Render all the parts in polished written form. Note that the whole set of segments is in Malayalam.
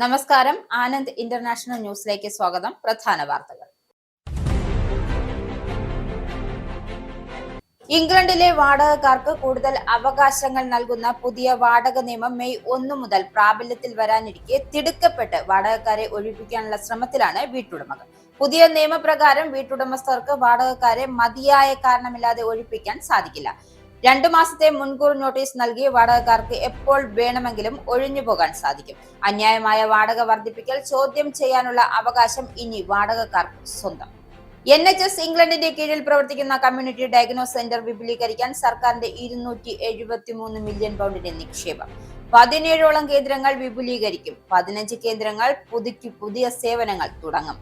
നമസ്കാരം. ആനന്ദ് ഇന്റർനാഷണൽ ന്യൂസിലേക്ക് സ്വാഗതം. പ്രധാന വാർത്തകൾ. ഇംഗ്ലണ്ടിലെ വാടകക്കാർക്ക് കൂടുതൽ അവകാശങ്ങൾ നൽകുന്ന പുതിയ വാടക നിയമം മെയ് 1 മുതൽ പ്രാബല്യത്തിൽ വരാനിരിക്കെ തിടുക്കപ്പെട്ട് വാടകക്കാരെ ഒഴിപ്പിക്കാനുള്ള ശ്രമത്തിലാണ് വീട്ടുടമകൾ. പുതിയ നിയമപ്രകാരം വീട്ടുടമസ്ഥർക്ക് വാടകക്കാരെ മതിയായ കാരണമില്ലാതെ ഒഴിപ്പിക്കാൻ സാധിക്കില്ല. 2 മാസത്തെ മുൻകൂർ നോട്ടീസ് നൽകി വാടകക്കാർക്ക് എപ്പോൾ വേണമെങ്കിലും ഒഴിഞ്ഞുപോകാൻ സാധിക്കും. അന്യായമായ വാടക വർദ്ധിപ്പിക്കൽ ചോദ്യം ചെയ്യാനുള്ള അവകാശം ഇനി വാടകക്കാർക്ക് സ്വന്തം. NHS ഇംഗ്ലണ്ടിന്റെ കീഴിൽ പ്രവർത്തിക്കുന്ന കമ്മ്യൂണിറ്റി ഡയഗ്നോസ് സെന്റർ വിപുലീകരിക്കാൻ സർക്കാരിന്റെ 273 മില്യൺ പൗണ്ടിന്റെ നിക്ഷേപം. 17ഓളം കേന്ദ്രങ്ങൾ വിപുലീകരിക്കും. 15 കേന്ദ്രങ്ങൾ പുതിയ സേവനങ്ങൾ തുടങ്ങും.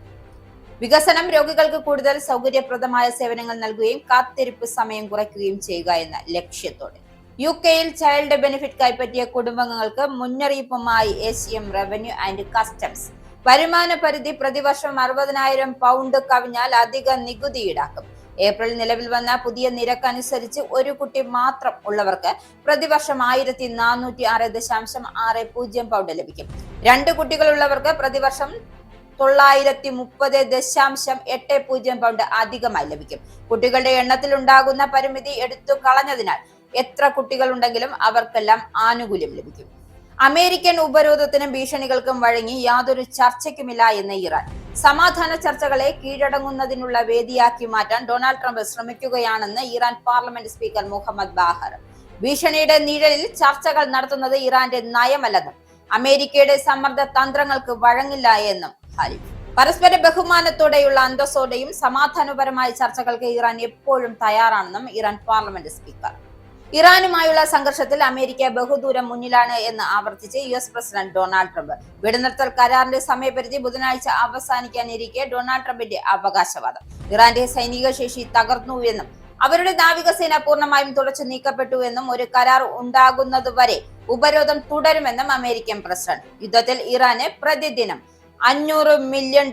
വികസനം രോഗികൾക്ക് കൂടുതൽ സൗകര്യപ്രദമായ സേവനങ്ങൾ നൽകുകയും കാത്തിരിപ്പ് സമയം കുറയ്ക്കുകയും ചെയ്യുക എന്ന ലക്ഷ്യത്തോടെ. UK-യിൽ ചൈൽഡ് ബെനിഫിറ്റ് കൈപ്പറ്റിയ കുടുംബങ്ങൾക്ക് മുന്നറിയിപ്പുമായി ACM റവന്യൂ ആൻഡ് കസ്റ്റംസ്. വരുമാന പരിധി പ്രതിവർഷം 60,000 പൗണ്ട് കവിഞ്ഞാൽ അധിക നികുതി ഈടാക്കും. ഏപ്രിൽ നിലവിൽ വന്ന പുതിയ നിരക്ക് അനുസരിച്ച് ഒരു കുട്ടി മാത്രം ഉള്ളവർക്ക് പ്രതിവർഷം 1,406.60 പൗണ്ട് ലഭിക്കും. 2 കുട്ടികളുള്ളവർക്ക് പ്രതിവർഷം 930.80 പൗണ്ട് അധികമായി ലഭിക്കും. കുട്ടികളുടെ എണ്ണത്തിൽ ഉണ്ടാകുന്ന പരിമിതി എടുത്തു കളഞ്ഞതിനാൽ എത്ര കുട്ടികൾ ഉണ്ടെങ്കിലും അവർക്കെല്ലാം ആനുകൂല്യം ലഭിക്കും. അമേരിക്കൻ ഉപരോധത്തിനും ഭീഷണികൾക്കും വഴങ്ങി യാതൊരു ചർച്ചയ്ക്കുമില്ല എന്ന് ഇറാൻ. സമാധാന ചർച്ചകളെ കീഴടങ്ങുന്നതിനുള്ള വേദിയാക്കി മാറ്റാൻ ഡൊണാൾഡ് ട്രംപ് ശ്രമിക്കുകയാണെന്ന് ഇറാൻ പാർലമെന്റ് സ്പീക്കർ മുഹമ്മദ് ബാഹർ. ഭീഷണിയുടെ നിഴലിൽ ചർച്ചകൾ നടത്തുന്നത് ഇറാന്റെ നയമല്ലെന്നും അമേരിക്കയുടെ സമ്മർദ്ദ തന്ത്രങ്ങൾക്ക് വഴങ്ങില്ല എന്നും ഖാലിഫ്. പരസ്പര ബഹുമാനത്തോടെയുള്ള അന്തസ്സോടെയും സമാധാനപരമായ ചർച്ചകൾക്ക് ഇറാൻ എപ്പോഴും തയ്യാറാണെന്നും ഇറാൻ പാർലമെന്റ് സ്പീക്കർ. ഇറാനുമായുള്ള സംഘർഷത്തിൽ അമേരിക്ക ബഹുദൂരം മുന്നിലാണ് എന്ന് ആവർത്തിച്ച് US പ്രസിഡന്റ് ഡൊണാൾഡ് ട്രംപ്. വെടിനിർത്തൽ കരാറിന്റെ സമയപരിധി ബുധനാഴ്ച അവസാനിക്കാനിരിക്കെ ഡൊണാൾഡ് ട്രംപിന്റെ അവകാശവാദം. ഇറാന്റെ സൈനിക ശേഷി തകർന്നുവെന്നും അവരുടെ നാവികസേന പൂർണ്ണമായും തുടച്ചു നീക്കപ്പെട്ടുവെന്നും ഒരു കരാർ ഉണ്ടാകുന്നതുവരെ ഉപരോധം തുടരുമെന്നും അമേരിക്കൻ പ്രസിഡന്റ്. യുദ്ധത്തിൽ ഇറാന് പ്രതിദിനം $500 മില്യൺ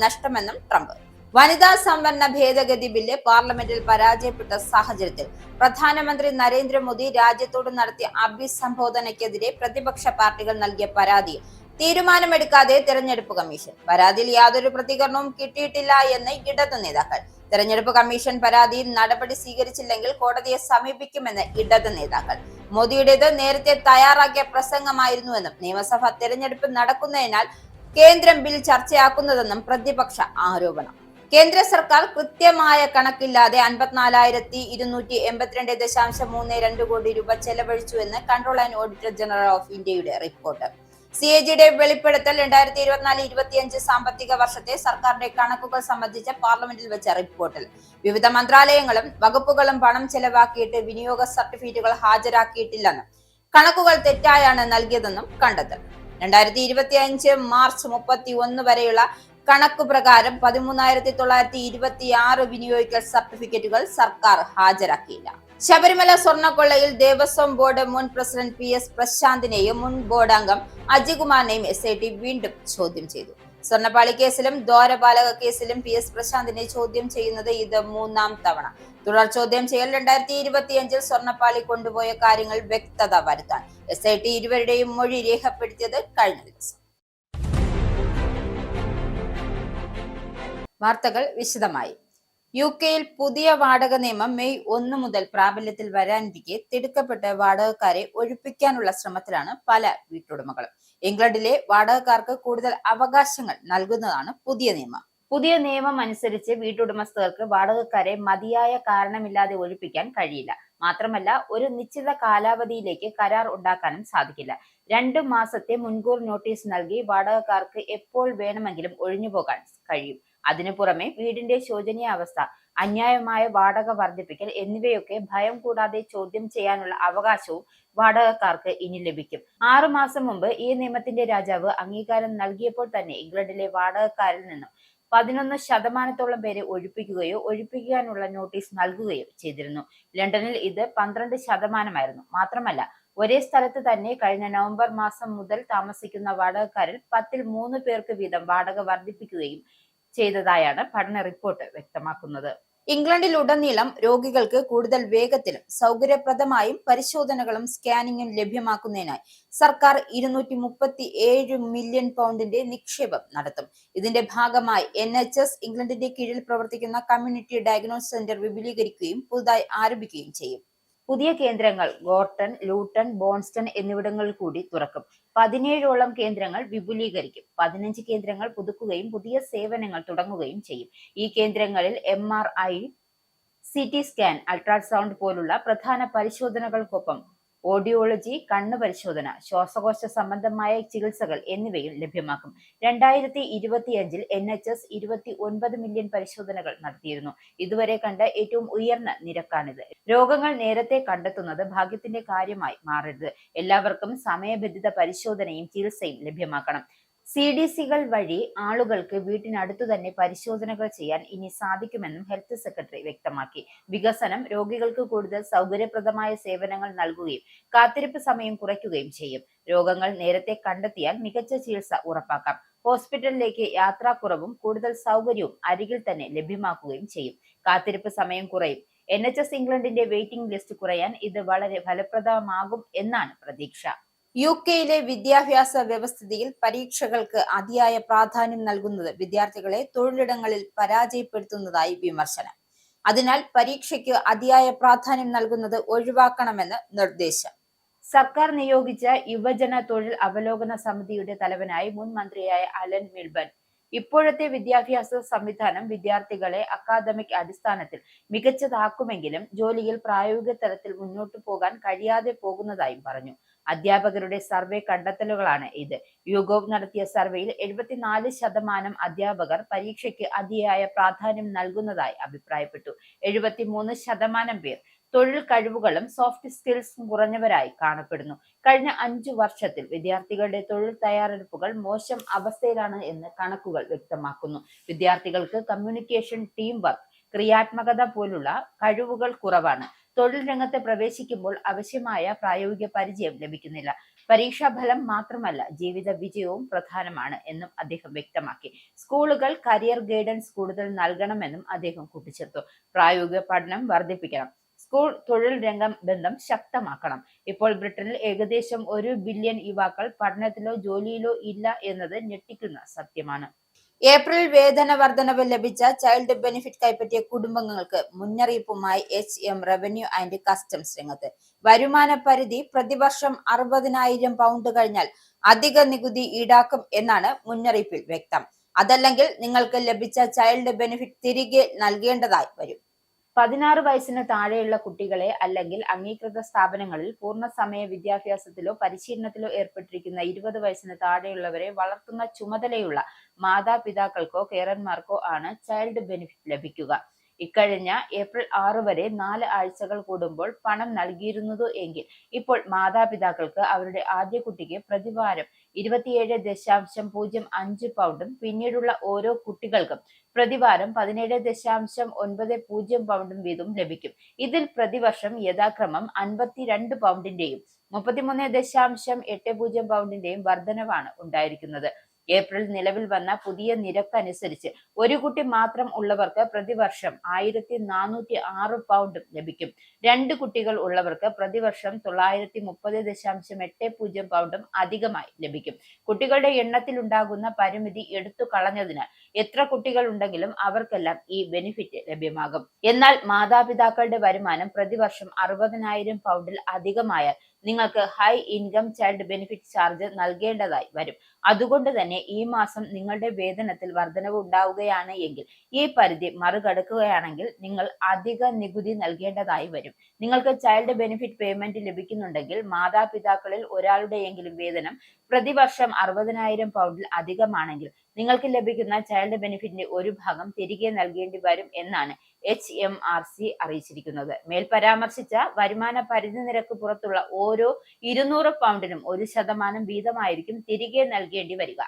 നഷ്ടമെന്നും ട്രംപ്. വനിതാ സംവരണ ഭേദഗതി ബില്ല് പാർലമെന്റിൽ പരാജയപ്പെട്ട സാഹചര്യത്തിൽ പ്രധാനമന്ത്രി നരേന്ദ്രമോദി രാജ്യത്തോട് നടത്തിയ അഭിസംബോധനയ്ക്കെതിരെ പ്രതിപക്ഷ പാർട്ടികൾ നൽകിയ പരാതിയിൽ തീരുമാനമെടുക്കാതെ തെരഞ്ഞെടുപ്പ് കമ്മീഷൻ. പരാതിയിൽ യാതൊരു പ്രതികരണവും കിട്ടിയിട്ടില്ല എന്ന് ഇടതു നേതാക്കൾ. തെരഞ്ഞെടുപ്പ് കമ്മീഷൻ പരാതിയിൽ നടപടി സ്വീകരിച്ചില്ലെങ്കിൽ കോടതിയെ സമീപിക്കുമെന്ന് ഇടതു നേതാക്കൾ. മോദിയുടേത് നേരത്തെ തയ്യാറാക്കിയ പ്രസംഗമായിരുന്നുവെന്നും നിയമസഭാ തെരഞ്ഞെടുപ്പ് നടക്കുന്നതിനാൽ കേന്ദ്രം ബിൽ ചർച്ചയാക്കുന്നതെന്നും പ്രതിപക്ഷ ആരോപണം. കേന്ദ്ര സർക്കാർ കൃത്യമായ കണക്കില്ലാതെ 54,282.32 കോടി രൂപ ചെലവഴിച്ചുവെന്ന് control and auditor general of ഇന്ത്യയുടെ റിപ്പോർട്ട്. CAGയുടെ വെളിപ്പെടുത്തൽ 2024-25 സാമ്പത്തിക വർഷത്തെ സർക്കാരിന്റെ കണക്കുകൾ സംബന്ധിച്ച പാർലമെന്റിൽ വെച്ച റിപ്പോർട്ടിൽ വിവിധ മന്ത്രാലയങ്ങളും വകുപ്പുകളും പണം ചെലവാക്കിയിട്ട് വിനിയോഗ സർട്ടിഫിക്കറ്റുകൾ ഹാജരാക്കിയിട്ടില്ലെന്നും കണക്കുകൾ തെറ്റായാണ് നൽകിയതെന്നും കണ്ടെത്തൽ. 2025 മാർച്ച് 31 വരെയുള്ള കണക്കു പ്രകാരം 13,926 വിനിയോഗിക്കൽ സർട്ടിഫിക്കറ്റുകൾ സർക്കാർ ഹാജരാക്കിയില്ല. ശബരിമല സ്വർണ്ണക്കൊള്ളയിൽ ദേവസ്വം ബോർഡ് മുൻ പ്രസിഡന്റ് PS പ്രശാന്തിനെയും മുൻ ബോർഡ് അംഗം അജികുമാറിനെയും SIT വീണ്ടും ചോദ്യം ചെയ്തു. സ്വർണ്ണപ്പാളി കേസിലും ദ്വാരപാലക കേസിലും PS പ്രശാന്തിനെ ചോദ്യം ചെയ്യുന്നത് ഇത് 3ാം തവണ. തുടർ ചോദ്യം ചെയ്യൽ 2025 സ്വർണ്ണപ്പാളി കൊണ്ടുപോയ കാര്യങ്ങൾ വ്യക്തത വരുത്താൻ SIT ഇരുവരുടെയും മൊഴി രേഖപ്പെടുത്തിയത് കഴിഞ്ഞ ദിവസം. വാർത്തകൾ വിശദമായി. UK-യിൽ പുതിയ വാടക നിയമം മെയ് 1 മുതൽ പ്രാബല്യത്തിൽ വരാനിരിക്കെ തിടുക്കപ്പെട്ട് വാടകക്കാരെ ഒഴിപ്പിക്കാനുള്ള ശ്രമത്തിലാണ് പല വീട്ടുടമകളും. ഇംഗ്ലണ്ടിലെ വാടകക്കാർക്ക് കൂടുതൽ അവകാശങ്ങൾ നൽകുന്നതാണ് പുതിയ നിയമം. പുതിയ നിയമം അനുസരിച്ച് വീട്ടുടമസ്ഥർക്ക് വാടകക്കാരെ മതിയായ കാരണമില്ലാതെ ഒഴിപ്പിക്കാൻ കഴിയില്ല. മാത്രമല്ല ഒരു നിശ്ചിത കാലാവധിയിലേക്ക് കരാർ ഉണ്ടാക്കാനും സാധിക്കില്ല. 2 മാസത്തെ മുൻകൂർ നോട്ടീസ് നൽകി വാടകക്കാർക്ക് എപ്പോൾ വേണമെങ്കിലും ഒഴിഞ്ഞുപോകാൻ കഴിയും. അതിനു പുറമെ വീടിന്റെ ശോചനീയാവസ്ഥ, അന്യായമായ വാടക വർദ്ധിപ്പിക്കൽ എന്നിവയൊക്കെ ഭയം കൂടാതെ ചോദ്യം ചെയ്യാനുള്ള അവകാശവും വാടകക്കാർക്ക് ഇനി ലഭിക്കും. 6 മാസം മുമ്പ് ഈ നിയമത്തിന്റെ രാജാവ് അംഗീകാരം നൽകിയപ്പോൾ തന്നെ ഇംഗ്ലണ്ടിലെ വാടകക്കാരിൽ നിന്നും 11% പേരെ ഒഴിപ്പിക്കുകയോ ഒഴിപ്പിക്കാനുള്ള നോട്ടീസ് നൽകുകയോ ചെയ്തിരുന്നു. ലണ്ടനിൽ ഇത് 12%. മാത്രമല്ല ഒരേ സ്ഥലത്ത് തന്നെ കഴിഞ്ഞ നവംബർ മാസം മുതൽ താമസിക്കുന്ന വാടകക്കാരിൽ 10ൽ 3 പേർക്ക് വീതം വാടക വർദ്ധിപ്പിക്കുകയും ചെയ്തതായാണ് പഠന റിപ്പോർട്ട് വ്യക്തമാക്കുന്നത്. ഇംഗ്ലണ്ടിലുടനീളം രോഗികൾക്ക് കൂടുതൽ വേഗത്തിലും സൗകര്യപ്രദമായും പരിശോധനകളും സ്കാനിങ്ങും ലഭ്യമാക്കുന്നതിനായി സർക്കാർ 237 മില്യൺ പൗണ്ടിന്റെ നിക്ഷേപം നടത്തും. ഇതിന്റെ ഭാഗമായി NHS ഇംഗ്ലണ്ടിന്റെ കീഴിൽ പ്രവർത്തിക്കുന്ന കമ്മ്യൂണിറ്റി ഡയഗ്നോസ് സെന്റർ വിപുലീകരിക്കുകയും പുതുതായി ആരംഭിക്കുകയും ചെയ്യും. പുതിയ കേന്ദ്രങ്ങൾ ഗോർട്ടൺ, ലൂട്ടൺ, ബോൺസ്റ്റൺ എന്നിവിടങ്ങളിൽ കൂടി തുറക്കും. 17ഓളം കേന്ദ്രങ്ങൾ വിപുലീകരിക്കും. 15 കേന്ദ്രങ്ങൾ പുതുക്കുകയും പുതിയ സേവനങ്ങൾ തുടങ്ങുകയും ചെയ്യും. ഈ കേന്ദ്രങ്ങളിൽ MRI, CT സ്കാൻ, അൾട്രാസൗണ്ട് പോലുള്ള പ്രധാന പരിശോധനകൾക്കൊപ്പം ഓഡിയോളജി, കണ്ണ് പരിശോധന, ശ്വാസകോശ സംബന്ധമായ ചികിത്സകൾ എന്നിവയും ലഭ്യമാക്കും. 2025 NHS 29 മില്യൺ പരിശോധനകൾ നടത്തിയിരുന്നു. ഇതുവരെ കണ്ട ഏറ്റവും ഉയർന്ന നിരക്കാണിത്. രോഗങ്ങൾ നേരത്തെ കണ്ടെത്തുന്നത് ഭാഗ്യത്തിന്റെ കാര്യമായി മാറരുത്. എല്ലാവർക്കും സമയബന്ധിത പരിശോധനയും ചികിത്സയും ലഭ്യമാക്കണം. CDCകൾ വഴി ആളുകൾക്ക് വീട്ടിനടുത്തു തന്നെ പരിശോധനകൾ ചെയ്യാൻ ഇനി സാധിക്കുമെന്നും ഹെൽത്ത് സെക്രട്ടറി വ്യക്തമാക്കി. വികസനം രോഗികൾക്ക് കൂടുതൽ സൗകര്യപ്രദമായ സേവനങ്ങൾ നൽകുകയും കാത്തിരിപ്പ് സമയം കുറയ്ക്കുകയും ചെയ്യും. രോഗങ്ങൾ നേരത്തെ കണ്ടെത്തിയാൽ മികച്ച ചികിത്സ ഉറപ്പാക്കാം. ഹോസ്പിറ്റലിലേക്ക് യാത്രാക്കുറവും കൂടുതൽ സൗകര്യവും അരികിൽ തന്നെ ലഭ്യമാക്കുകയും ചെയ്യും. കാത്തിരിപ്പ് സമയം കുറയും. NHS ഇംഗ്ലണ്ടിന്റെ വെയിറ്റിംഗ് ലിസ്റ്റ് കുറയാൻ ഇത് വളരെ ഫലപ്രദമാകും എന്നാണ് പ്രതീക്ഷ. UK-യിലെ വിദ്യാഭ്യാസ വ്യവസ്ഥിതിയിൽ പരീക്ഷകൾക്ക് അതിയായ പ്രാധാന്യം നൽകുന്നത് വിദ്യാർത്ഥികളെ തൊഴിലിടങ്ങളിൽ പരാജയപ്പെടുത്തുന്നതായി വിമർശനം. അതിനാൽ പരീക്ഷയ്ക്ക് അതിയായ പ്രാധാന്യം നൽകുന്നത് ഒഴിവാക്കണമെന്ന് നിർദ്ദേശം. സർക്കാർ നിയോഗിച്ച യുവജന തൊഴിൽ അവലോകന സമിതിയുടെ തലവനായി മുൻ മന്ത്രിയായ അലൻ മിൽബൺ ഇപ്പോഴത്തെ വിദ്യാഭ്യാസ സംവിധാനം വിദ്യാർത്ഥികളെ അക്കാദമിക് അടിസ്ഥാനത്തിൽ മികച്ചതാക്കുമെങ്കിലും ജോലിയിൽ പ്രായോഗിക തലത്തിൽ മുന്നോട്ടു പോകാൻ കഴിയാതെ പോകുന്നതായും പറഞ്ഞു. അധ്യാപകരുടെ സർവേ കണ്ടെത്തലുകളാണ് ഇത്. യുഗോവ് നടത്തിയ സർവേയിൽ 74% അധ്യാപകർ പരീക്ഷയ്ക്ക് അതിയായ പ്രാധാന്യം നൽകുന്നതായി അഭിപ്രായപ്പെട്ടു. 73% പേർ തൊഴിൽ കഴിവുകളും സോഫ്റ്റ് സ്കിൽസും കുറഞ്ഞവരായി കാണപ്പെടുന്നു. കഴിഞ്ഞ 5 വർഷത്തിൽ വിദ്യാർത്ഥികളുടെ തൊഴിൽ തയ്യാറെടുപ്പുകൾ മോശം അവസ്ഥയിലാണ് എന്ന് കണക്കുകൾ വ്യക്തമാക്കുന്നു. വിദ്യാർത്ഥികൾക്ക് കമ്മ്യൂണിക്കേഷൻ, ടീം വർക്ക്, ക്രിയാത്മകത പോലുള്ള കഴിവുകൾ കുറവാണ്. തൊഴിൽ രംഗത്ത് പ്രവേശിക്കുമ്പോൾ ആവശ്യമായ പ്രായോഗിക പരിചയം ലഭിക്കുന്നില്ല. പരീക്ഷാഫലം മാത്രമല്ല, ജീവിത വിജയവും പ്രധാനമാണ് എന്നും അദ്ദേഹം വ്യക്തമാക്കി. സ്കൂളുകൾ കരിയർ ഗൈഡൻസ് കൂടുതൽ നൽകണമെന്നും അദ്ദേഹം കൂട്ടിച്ചേർത്തു. പ്രായോഗിക പഠനം വർദ്ധിപ്പിക്കണം. സ്കൂൾ തൊഴിൽ രംഗം ബന്ധം ശക്തമാക്കണം. ഇപ്പോൾ ബ്രിട്ടനിൽ ഏകദേശം 1 ബില്യൺ യുവാക്കൾ പഠനത്തിലോ ജോലിയിലോ ഇല്ല എന്നത് ഞെട്ടിക്കുന്ന സത്യമാണ്. ഏപ്രിൽ വേതന വർധനവ് ലഭിച്ച ചൈൽഡ് ബെനിഫിറ്റ് കൈപ്പറ്റിയ കുടുംബങ്ങൾക്ക് മുന്നറിയിപ്പുമായി HM റവന്യൂ ആൻഡ് കസ്റ്റംസ് രംഗത്ത്. വരുമാന പരിധി പ്രതിവർഷം 60,000 പൗണ്ട് കഴിഞ്ഞാൽ അധിക നികുതി ഈടാക്കും എന്നാണ് മുന്നറിയിപ്പിൽ വ്യക്തം. അതല്ലെങ്കിൽ നിങ്ങൾക്ക് ലഭിച്ച ചൈൽഡ് ബെനിഫിറ്റ് തിരികെ നൽകേണ്ടതായി വരും. 16 വയസ്സിന് താഴെയുള്ള കുട്ടികളെ അല്ലെങ്കിൽ അംഗീകൃത സ്ഥാപനങ്ങളിൽ പൂർണ്ണസമയ വിദ്യാഭ്യാസത്തിലോ പരിശീലനത്തിലോ ഏർപ്പെട്ടിരിക്കുന്ന 20 വയസ്സിന് താഴെയുള്ളവരെ വളർത്തുന്ന ചുമതലയുള്ള മാതാപിതാക്കൾക്കോ കെയർമാർക്കോ ആണ് ചൈൽഡ് ബെനിഫിറ്റ് ലഭിക്കുക. ഇക്കഴിഞ്ഞ ഏപ്രിൽ 6 വരെ 4 ആഴ്ചകൾ കൂടുമ്പോൾ പണം നൽകിയിരുന്നത് എങ്കിൽ ഇപ്പോൾ മാതാപിതാക്കൾക്ക് അവരുടെ ആദ്യ കുട്ടിക്ക് പ്രതിവാരം 27.05 പൗണ്ടും പിന്നീടുള്ള ഓരോ കുട്ടികൾക്കും പ്രതിവാരം 17.90 പൗണ്ടും വീതം ലഭിക്കും. ഇതിൽ പ്രതിവർഷം യഥാക്രമം 52 പൗണ്ടിന്റെയും 33.80 പൗണ്ടിന്റെയും വർധനവാണ് ഉണ്ടായിരിക്കുന്നത്. ഏപ്രിൽ നിലവിൽ വന്ന പുതിയ നിരക്കനുസരിച്ച് ഒരു കുട്ടി മാത്രം ഉള്ളവർക്ക് പ്രതിവർഷം 1406 പൗണ്ടും ലഭിക്കും. 2 കുട്ടികൾ ഉള്ളവർക്ക് പ്രതിവർഷം 930.80 പൗണ്ടും അധികമായി ലഭിക്കും. കുട്ടികളുടെ എണ്ണത്തിൽ ഉണ്ടാകുന്ന പരിമിതി എടുത്തു കളഞ്ഞതിനാൽ എത്ര കുട്ടികൾ ഉണ്ടെങ്കിലും അവർക്കെല്ലാം ഈ ബെനിഫിറ്റ് ലഭ്യമാകും. എന്നാൽ മാതാപിതാക്കളുടെ വരുമാനം പ്രതിവർഷം 60,000 പൗണ്ടിൽ അധികമായാൽ നിങ്ങൾക്ക് high income child benefit charge നൽകേണ്ടതായി വരും. അതുകൊണ്ട് തന്നെ ഈ മാസം നിങ്ങളുടെ വേതനത്തിൽ വർധനവ് ഉണ്ടാവുകയാണ് എങ്കിൽ ഈ പരിധി മറികടക്കുകയാണെങ്കിൽ നിങ്ങൾ അധിക നികുതി നൽകേണ്ടതായി വരും. നിങ്ങൾക്ക് ചൈൽഡ് ബെനിഫിറ്റ് പേയ്മെന്റ് ലഭിക്കുന്നുണ്ടെങ്കിൽ മാതാപിതാക്കളിൽ ഒരാളുടെയെങ്കിലും വേതനം പ്രതിവർഷം 60,000 പൗണ്ടിൽ അധികമാണെങ്കിൽ നിങ്ങൾക്ക് ലഭിക്കുന്ന ചൈൽഡ് ബെനിഫിറ്റിന്റെ ഒരു ഭാഗം തിരികെ നൽകേണ്ടി വരും എന്നാണ് HMRC അറിയിച്ചിരിക്കുന്നത്. മേൽ പരാമർശിച്ച വരുമാന പരിധി നിരക്ക് പുറത്തുള്ള ഓരോ 200 പൗണ്ടിനും 1% വീതമായിരിക്കും തിരികെ നൽകേണ്ടി വരിക.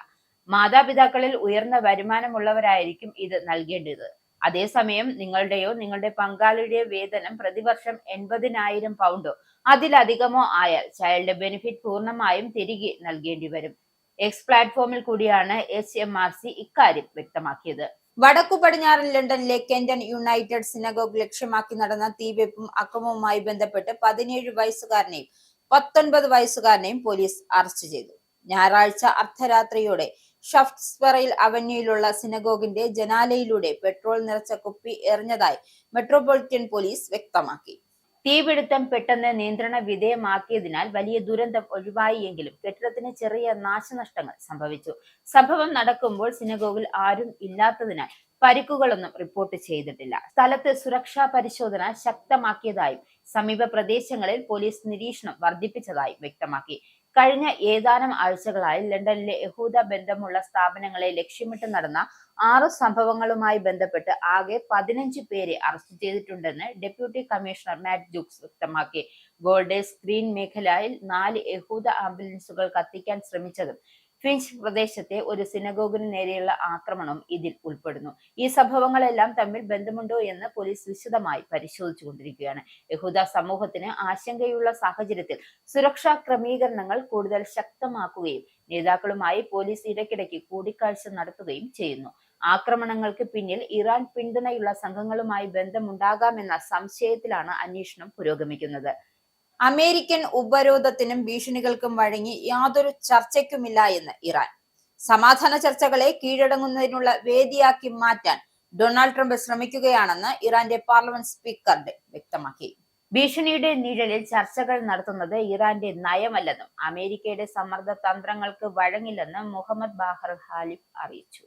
മാതാപിതാക്കളിൽ ഉയർന്ന വരുമാനമുള്ളവരായിരിക്കും ഇത് നൽകേണ്ടത്. അതേസമയം നിങ്ങളുടെയോ നിങ്ങളുടെ പങ്കാളിയുടെയോ വേതനം പ്രതിവർഷം 80,000 പൗണ്ടോ അതിലധികമോ ആയാൽ ചൈൽഡ് ബെനിഫിറ്റ് പൂർണ്ണമായും തിരികെ നൽകേണ്ടി വരും. X പ്ലാറ്റ്ഫോമിൽ കൂടിയാണ് HMRC ഇക്കാര്യം വ്യക്തമാക്കിയത്. വടക്കു പടിഞ്ഞാറൻ ലണ്ടനിലെ കെന്റൺ യുണൈറ്റഡ് സിനഗോഗ് ലക്ഷ്യമാക്കി നടന്ന തീവെപ്പും അക്രമവുമായി ബന്ധപ്പെട്ട് 17 വയസ്സുകാരനെയും 19 വയസ്സുകാരനെയും പോലീസ് അറസ്റ്റ് ചെയ്തു. ഞായറാഴ്ച അർദ്ധരാത്രിയോടെ ഷഫ്റ്റ്സ്ബറിൽ അവന്യൂയിലുള്ള സിനഗോഗിന്റെ ജനാലയിലൂടെ പെട്രോൾ നിറച്ച കുപ്പി എറിഞ്ഞതായി മെട്രോപൊളിറ്റൻ പോലീസ് വ്യക്തമാക്കി. തീപിടുത്തം പെട്ടെന്ന് നിയന്ത്രണ വിധേയമാക്കിയതിനാൽ വലിയ ദുരന്തം ഒഴിവായി എങ്കിലും കെട്ടിടത്തിന് ചെറിയ നാശനഷ്ടങ്ങൾ സംഭവിച്ചു. സംഭവം നടക്കുമ്പോൾ സിനഗോഗിൽ ആരും ഇല്ലാത്തതിനാൽ പരിക്കുകളൊന്നും റിപ്പോർട്ട് ചെയ്തിട്ടില്ല. സ്ഥലത്ത് സുരക്ഷാ പരിശോധന ശക്തമാക്കിയതായും സമീപ പ്രദേശങ്ങളിൽ പോലീസ് നിരീക്ഷണം വർദ്ധിപ്പിച്ചതായും വ്യക്തമാക്കി. കഴിഞ്ഞ ഏതാനും ആഴ്ചകളായി ലണ്ടനിലെ യഹൂദ ബന്ധമുള്ള സ്ഥാപനങ്ങളെ ലക്ഷ്യമിട്ട് നടന്ന 6 സംഭവങ്ങളുമായി ബന്ധപ്പെട്ട് ആകെ 15 പേരെ അറസ്റ്റ് ചെയ്തിട്ടുണ്ടെന്ന് ഡെപ്യൂട്ടി കമ്മീഷണർ മാറ്റ് ജൂക്സ് വ്യക്തമാക്കി. ഗോൾഡേഴ്സ് ഗ്രീൻ മേഖലയിൽ 4 യഹൂദ ആംബുലൻസുകൾ കത്തിക്കാൻ ശ്രമിച്ചതും ഫിഞ്ച് പ്രദേശത്തെ ഒരു സിനഗോഗിന് നേരെയുള്ള ആക്രമണവും ഇതിൽ ഉൾപ്പെടുന്നു. ഈ സംഭവങ്ങളെല്ലാം തമ്മിൽ ബന്ധമുണ്ടോ എന്ന് പോലീസ് വിശദമായി പരിശോധിച്ചുകൊണ്ടിരിക്കുകയാണ്. യഹൂദ സമൂഹത്തിന് ആശങ്കയുള്ള സാഹചര്യത്തിൽ സുരക്ഷാ ക്രമീകരണങ്ങൾ കൂടുതൽ ശക്തമാക്കുകയും നേതാക്കളുമായി പോലീസ് ഇടയ്ക്കിടയ്ക്ക് കൂടിക്കാഴ്ച നടത്തുകയും ചെയ്യുന്നു. ആക്രമണങ്ങൾക്ക് പിന്നിൽ ഇറാൻ പിന്തുണയുള്ള സംഘങ്ങളുമായി ബന്ധമുണ്ടാകാമെന്ന സംശയത്തിലാണ് അന്വേഷണം പുരോഗമിക്കുന്നത്. അമേരിക്കൻ ഉപരോധത്തിനും ഭീഷണികൾക്കും വഴങ്ങി യാതൊരു ചർച്ചയ്ക്കുമില്ല എന്ന് ഇറാൻ. സമാധാന ചർച്ചകളെ കീഴടങ്ങുന്നതിനുള്ള വേദിയാക്കി മാറ്റാൻ ഡൊണാൾഡ് ട്രംപ് ശ്രമിക്കുകയാണെന്ന് ഇറാന്റെ പാർലമെന്റ് സ്പീക്കർ വ്യക്തമാക്കി. ഭീഷണിയുടെ നിഴലിൽ ചർച്ചകൾ നടത്തുന്നത് ഇറാന്റെ നയമല്ലെന്നും അമേരിക്കയുടെ സമ്മർദ്ദ തന്ത്രങ്ങൾക്ക് വഴങ്ങില്ലെന്ന് മുഹമ്മദ് ബാഹർ ഖാലിഫ് അറിയിച്ചു.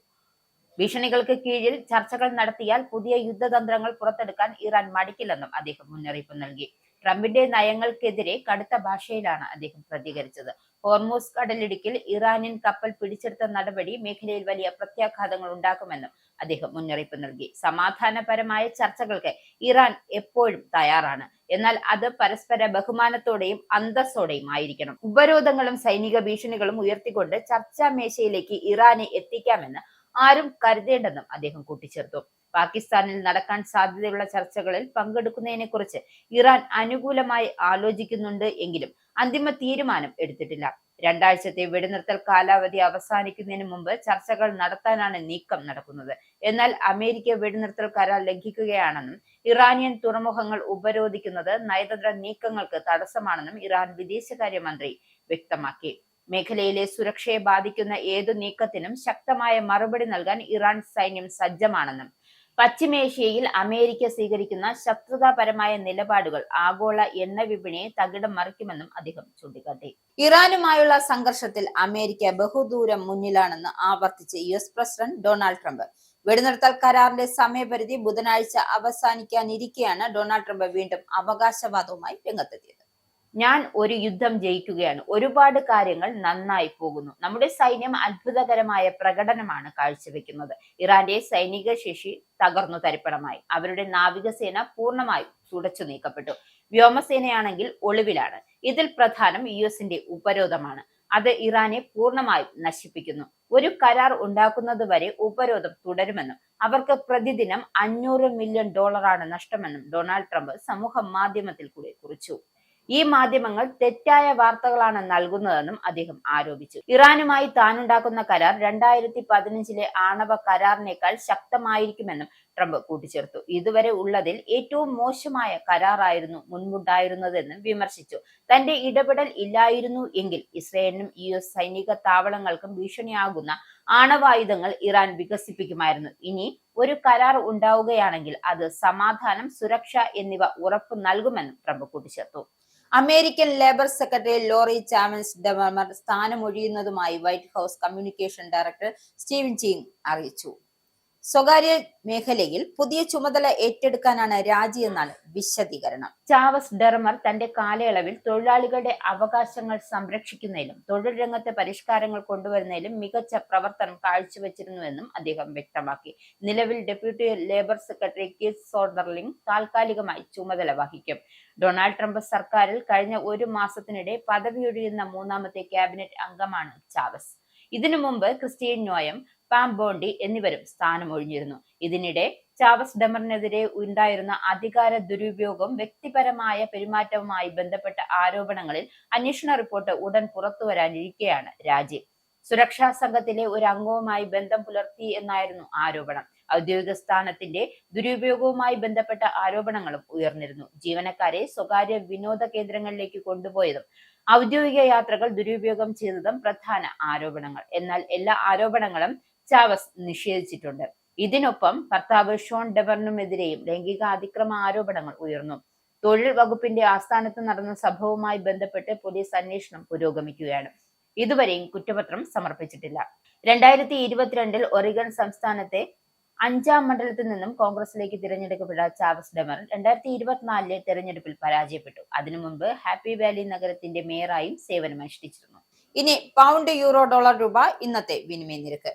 ഭീഷണികൾക്ക് കീഴിൽ ചർച്ചകൾ നടത്തിയാൽ പുതിയ യുദ്ധതന്ത്രങ്ങൾ പുറത്തെടുക്കാൻ ഇറാൻ മടിക്കില്ലെന്നും അദ്ദേഹം മുന്നറിയിപ്പ് നൽകി. ട്രംപിന്റെ നയങ്ങൾക്കെതിരെ കടുത്ത ഭാഷയിലാണ് അദ്ദേഹം പ്രതികരിച്ചത്. ഹോർമൂസ് കടലിടുക്കിൽ ഇറാനിയൻ കപ്പൽ പിടിച്ചെടുത്ത നടപടി മേഖലയിൽ വലിയ പ്രത്യാഘാതങ്ങൾ ഉണ്ടാക്കുമെന്നും അദ്ദേഹം മുന്നറിയിപ്പ് നൽകി. സമാധാനപരമായ ചർച്ചകൾക്ക് ഇറാൻ എപ്പോഴും തയ്യാറാണ്, എന്നാൽ അത് പരസ്പര ബഹുമാനത്തോടെയും അന്തസ്സോടെയും ആയിരിക്കണം. ഉപരോധങ്ങളും സൈനിക ഭീഷണികളും ഉയർത്തിക്കൊണ്ട് ചർച്ചാ മേശയിലേക്ക് ഇറാനെ എത്തിക്കാമെന്ന് ആരും കരുതേണ്ടെന്നും അദ്ദേഹം കൂട്ടിച്ചേർത്തു. പാകിസ്ഥാനിൽ നടക്കാൻ സാധ്യതയുള്ള ചർച്ചകളിൽ പങ്കെടുക്കുന്നതിനെ കുറിച്ച് ഇറാൻ അനുകൂലമായി ആലോചിക്കുന്നുണ്ട് എങ്കിലും അന്തിമ തീരുമാനം എടുത്തിട്ടില്ല. 2 ആഴ്ചത്തെ വെടിനിർത്തൽ കാലാവധി അവസാനിക്കുന്നതിന് മുമ്പ് ചർച്ചകൾ നടത്താനാണ് നീക്കം നടക്കുന്നത്. എന്നാൽ അമേരിക്ക വെടിനിർത്തൽ കരാർ ലംഘിക്കുകയാണെന്നും ഇറാനിയൻ തുറമുഖങ്ങൾ ഉപരോധിക്കുന്നത് നയതന്ത്ര നീക്കങ്ങൾക്ക് തടസ്സമാണെന്നും ഇറാൻ വിദേശകാര്യമന്ത്രി വ്യക്തമാക്കി. മേഖലയിലെ സുരക്ഷയെ ബാധിക്കുന്ന ഏതു നീക്കത്തിനും ശക്തമായ മറുപടി നൽകാൻ ഇറാൻ സൈന്യം സജ്ജമാണെന്നും പശ്ചിമേഷ്യയിൽ അമേരിക്ക സ്വീകരിക്കുന്ന ശത്രുതാപരമായ നിലപാടുകൾ ആഗോള എണ്ണ വിപണിയെ തകിടം മറിക്കുമെന്നും അദ്ദേഹം ചൂണ്ടിക്കാട്ടി. ഇറാനുമായുള്ള സംഘർഷത്തിൽ അമേരിക്ക ബഹുദൂരം മുന്നിലാണെന്ന് ആവർത്തിച്ച് US പ്രസിഡന്റ് ഡൊണാൾഡ് ട്രംപ്. വെടിനിർത്തൽ കരാറിന്റെ സമയപരിധി ബുധനാഴ്ച അവസാനിക്കാനിരിക്കെയാണ് ഡൊണാൾഡ് ട്രംപ് വീണ്ടും അവകാശവാദവുമായി രംഗത്തെത്തിയത്. ഞാൻ ഒരു യുദ്ധം ജയിക്കുകയാണ്. ഒരുപാട് കാര്യങ്ങൾ നന്നായി പോകുന്നു. നമ്മുടെ സൈന്യം അത്ഭുതകരമായ പ്രകടനമാണ് കാഴ്ചവെക്കുന്നത്. ഇറാന്റെ സൈനിക ശേഷി തകർന്നു തരിപ്പണമായി. അവരുടെ നാവികസേന പൂർണ്ണമായും തുടച്ചു നീക്കപ്പെട്ടു. വ്യോമസേനയാണെങ്കിൽ ഒളിവിലാണ്. ഇതിൽ പ്രധാനം US-ന്റെ ഉപരോധമാണ്. അത് ഇറാനെ പൂർണ്ണമായും നശിപ്പിക്കുന്നു. ഒരു കരാർ ഉണ്ടാക്കുന്നതുവരെ ഉപരോധം തുടരുമെന്നും അവർക്ക് പ്രതിദിനം $500 മില്യൺ നഷ്ടമെന്നും ഡൊണാൾഡ് ട്രംപ് സമൂഹ മാധ്യമത്തിൽ കൂടി കുറിച്ചു. ഈ മാധ്യമങ്ങൾ തെറ്റായ വാർത്തകളാണ് നൽകുന്നതെന്നും അദ്ദേഹം ആരോപിച്ചു. ഇറാനുമായി താനുണ്ടാക്കുന്ന കരാർ 2015-ലെ ആണവ കരാറിനേക്കാൾ ശക്തമായിരിക്കുമെന്നും ട്രംപ് കൂട്ടിച്ചേർത്തു. ഇതുവരെ ഉള്ളതിൽ ഏറ്റവും മോശമായ കരാറായിരുന്നു മുൻപുണ്ടായിരുന്നതെന്നും വിമർശിച്ചു. തന്റെ ഇടപെടൽ ഇല്ലായിരുന്നു എങ്കിൽ ഇസ്രയേലിനും US സൈനിക താവളങ്ങൾക്കും ഭീഷണിയാകുന്ന ആണവായുധങ്ങൾ ഇറാൻ വികസിപ്പിക്കുമായിരുന്നു. ഇനി ഒരു കരാർ ഉണ്ടാവുകയാണെങ്കിൽ അത് സമാധാനം, സുരക്ഷ എന്നിവ ഉറപ്പു നൽകുമെന്നും ട്രംപ് കൂട്ടിച്ചേർത്തു. അമേരിക്കൻ ലേബർ സെക്രട്ടറി ലോറി ചാമൻസ് ഡെമർ സ്ഥാനമൊഴിയുന്നതുമായി White House communication director Steven Cheung അറിയിച്ചു. സ്വകാര്യ മേഖലയിൽ പുതിയ ചുമതല ഏറ്റെടുക്കാനാണ് രാജിയെന്നാണ് വിശദീകരണം. ചാവസ് ഡെർമർ തന്റെ കാലയളവിൽ തൊഴിലാളികളുടെ അവകാശങ്ങൾ സംരക്ഷിക്കുന്നതിലും തൊഴിൽ രംഗത്തെ പരിഷ്കാരങ്ങൾ കൊണ്ടുവരുന്നതിലും മികച്ച പ്രവർത്തനം കാഴ്ചവെച്ചിരുന്നുവെന്നും അദ്ദേഹം വ്യക്തമാക്കി. നിലവിൽ ഡെപ്യൂട്ടി ലേബർ സെക്രട്ടറി കീത്ത് സോഡർലിംഗ് താൽക്കാലികമായി ചുമതല വഹിക്കും. ഡൊണാൾഡ് ട്രംപ് സർക്കാരിൽ കഴിഞ്ഞ 1 മാസത്തിനിടെ പദവിയൊഴിയുന്ന 3ാമത്തെ ക്യാബിനറ്റ് അംഗമാണ് ചാവസ്. ഇതിനു മുമ്പ് ക്രിസ്റ്റ്യൻ നോയം, പാം ബോണ്ടി എന്നിവരും സ്ഥാനമൊഴിഞ്ഞിരുന്നു. ഇതിനിടെ ചാവസ് ഡെമറിനെതിരെ ഉണ്ടായിരുന്ന അധികാര ദുരുപയോഗം, വ്യക്തിപരമായ പെരുമാറ്റവുമായി ബന്ധപ്പെട്ട ആരോപണങ്ങളിൽ അന്വേഷണ റിപ്പോർട്ട് ഉടൻ പുറത്തുവരാനിരിക്കെയാണ് രാജി. സുരക്ഷാ സംഘത്തിലെ ഒരു അംഗവുമായി ബന്ധം പുലർത്തി എന്നായിരുന്നു ആരോപണം. ഔദ്യോഗിക സ്ഥാനത്തിന്റെ ദുരുപയോഗവുമായി ബന്ധപ്പെട്ട ആരോപണങ്ങളും ഉയർന്നിരുന്നു. ജീവനക്കാരെ സ്വകാര്യ വിനോദ കേന്ദ്രങ്ങളിലേക്ക് കൊണ്ടുപോയതും ഔദ്യോഗിക യാത്രകൾ ദുരുപയോഗം ചെയ്തതും പ്രധാന ആരോപണങ്ങൾ. എന്നാൽ എല്ലാ ആരോപണങ്ങളും ചാവസ് നിഷേധിച്ചിട്ടുണ്ട്. ഇതിനൊപ്പം ഭർത്താവ് ഷോൺ ഡെവറിനുമെതിരെയും ലൈംഗിക അതിക്രമ ആരോപണങ്ങൾ ഉയർന്നു. തൊഴിൽ വകുപ്പിന്റെ ആസ്ഥാനത്ത് നടന്ന സംഭവവുമായി ബന്ധപ്പെട്ട് പോലീസ് അന്വേഷണം പുരോഗമിക്കുകയാണ്. ഇതുവരെയും കുറ്റപത്രം സമർപ്പിച്ചിട്ടില്ല. 2022 ഒറിഗൺ സംസ്ഥാനത്തെ 5ാം മണ്ഡലത്തിൽ നിന്നും കോൺഗ്രസിലേക്ക് തിരഞ്ഞെടുക്കപ്പെട്ട ചാവസ് ഡെമർ 2024 തെരഞ്ഞെടുപ്പിൽ പരാജയപ്പെട്ടു. അതിനു മുൻപ് ഹാപ്പി വാലി നഗരത്തിന്റെ മേയറായും സേവനമനുഷ്ഠിച്ചിരുന്നു. ഇനി പൗണ്ട്, യൂറോ, ഡോളർ, രൂപ ഇന്നത്തെ വിനിമയ നിരക്ക്.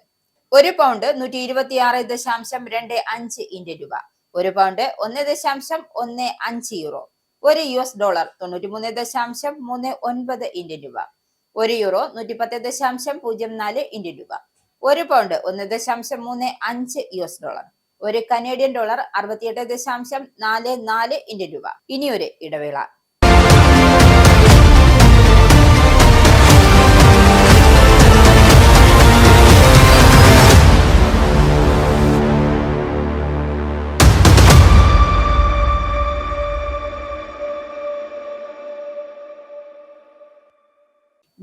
ഒരു പൗണ്ട് 126.25 ഇന്ത്യൻ രൂപ. ഒരു പൗണ്ട് 1.15 യൂറോ. ഒരു US ഡോളർ 93.39 ഇന്ത്യൻ രൂപ. ഒരു യൂറോ 110.04 ഇന്ത്യൻ രൂപ. ഒരു പൗണ്ട് 1.35 US ഡോളർ. ഒരു കനേഡിയൻ ഡോളർ 68.44 ഇന്ത്യൻ രൂപ. ഇനിയൊരു ഇടവേള.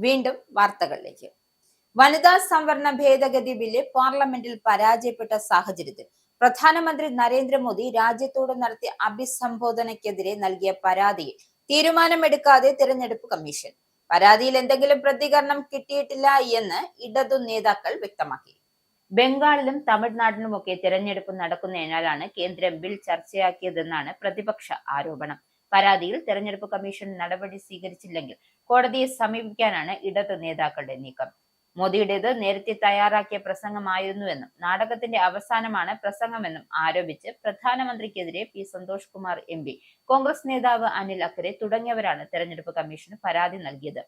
വീണ്ടും വാർത്തകളിലേക്ക്. വനിതാ സംവരണ ഭേദഗതി ബില്ല് പാർലമെന്റിൽ പരാജയപ്പെട്ട സാഹചര്യത്തിൽ പ്രധാനമന്ത്രി നരേന്ദ്രമോദി രാജ്യത്തോട് നടത്തിയ അഭിസംബോധനയ്ക്കെതിരെ നൽകിയ പരാതിയിൽ തീരുമാനമെടുക്കാതെ തിരഞ്ഞെടുപ്പ് കമ്മീഷൻ. പരാതിയിൽ എന്തെങ്കിലും പ്രതികരണം കിട്ടിയിട്ടില്ല എന്ന് ഇടതു നേതാക്കൾ വ്യക്തമാക്കി. ബംഗാളിലും തമിഴ്നാട്ടിലുമൊക്കെ തിരഞ്ഞെടുപ്പ് നടക്കുന്നതിനാലാണ് കേന്ദ്രം ബിൽ ചർച്ചയാക്കിയതെന്നാണ് പ്രതിപക്ഷ ആരോപണം. പരാതിയിൽ തെരഞ്ഞെടുപ്പ് കമ്മീഷൻ നടപടി സ്വീകരിച്ചില്ലെങ്കിൽ കോടതിയെ സമീപിക്കാനാണ് ഇടത് നേതാക്കളുടെ നീക്കം. മോദിയുടേത് നേരത്തെ തയ്യാറാക്കിയ പ്രസംഗമായിരുന്നുവെന്നും നാടകത്തിന്റെ അവസാനമാണ് പ്രസംഗമെന്നും ആരോപിച്ച് പ്രധാനമന്ത്രിക്കെതിരെ പി സന്തോഷ് കുമാർ MP, കോൺഗ്രസ് നേതാവ് അനിൽ അക്കരെ തുടങ്ങിയവരാണ് തെരഞ്ഞെടുപ്പ് കമ്മീഷന് പരാതി നൽകിയത്.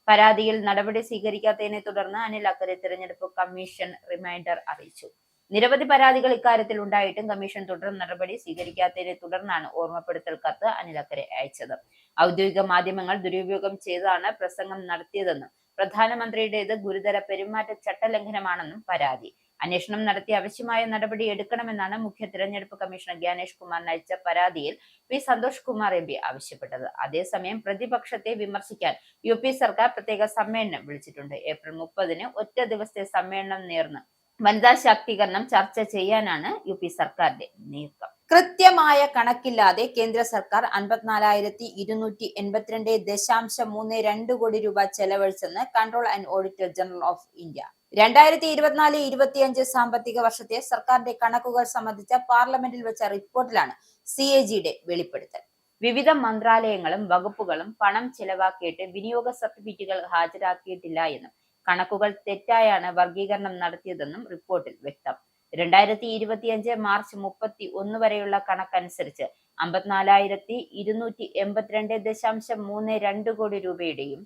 പരാതിയിൽ നടപടി സ്വീകരിക്കാത്തതിനെ തുടർന്ന് അനിൽ അക്കരെ തെരഞ്ഞെടുപ്പ് കമ്മീഷൻ റിമൈൻഡർ അറിയിച്ചു. നിരവധി പരാതികൾ ഇക്കാര്യത്തിൽ ഉണ്ടായിട്ടും കമ്മീഷൻ തുടർ നടപടി സ്വീകരിക്കാത്തതിനെ തുടർന്നാണ് ഓർമ്മപ്പെടുത്തൽ കത്ത് അനിൽ അക്കരെ അയച്ചത്. ഔദ്യോഗിക മാധ്യമങ്ങൾ ദുരുപയോഗം ചെയ്താണ് പ്രസംഗം നടത്തിയതെന്നും പ്രധാനമന്ത്രിയുടേത് ഗുരുതര പെരുമാറ്റ ചട്ടലംഘനമാണെന്നും പരാതി. അന്വേഷണം നടത്തി ആവശ്യമായ നടപടി എടുക്കണമെന്നാണ് മുഖ്യ തിരഞ്ഞെടുപ്പ് കമ്മീഷണർ ജ്ഞാനേഷ് കുമാറിന് അയച്ച പരാതിയിൽ പി സന്തോഷ് കുമാർ MP ആവശ്യപ്പെട്ടത്. അതേസമയം പ്രതിപക്ഷത്തെ വിമർശിക്കാൻ UP സർക്കാർ പ്രത്യേക സമ്മേളനം വിളിച്ചിട്ടുണ്ട്. ഏപ്രിൽ 30-ന് ഒറ്റ ദിവസത്തെ സമ്മേളനം നേർന്ന് വനിതാ ശാക്തീകരണം ചർച്ച ചെയ്യാനാണ് UP സർക്കാരിന്റെ നീക്കം. കൃത്യമായ കണക്കില്ലാതെ കേന്ദ്ര സർക്കാർ 54,282.32 കോടി രൂപ ചെലവഴിച്ചെന്ന് control and auditor general of India. 2024-25 സാമ്പത്തിക വർഷത്തെ സർക്കാരിന്റെ കണക്കുകൾ സംബന്ധിച്ച പാർലമെന്റിൽ വെച്ച റിപ്പോർട്ടിലാണ് CAGയുടെ വെളിപ്പെടുത്തൽ. വിവിധ മന്ത്രാലയങ്ങളും വകുപ്പുകളും പണം ചെലവാക്കിയിട്ട് വിനിയോഗ സർട്ടിഫിക്കറ്റുകൾ ഹാജരാക്കിയിട്ടില്ല എന്നും കണക്കുകൾ തെറ്റായാണ് വർഗീകരണം നടത്തിയതെന്നും റിപ്പോർട്ടിൽ വ്യക്തം. 2025 മാർച്ച് 31 വരെയുള്ള കണക്കനുസരിച്ച് 54,282.32 കോടി രൂപയുടെയും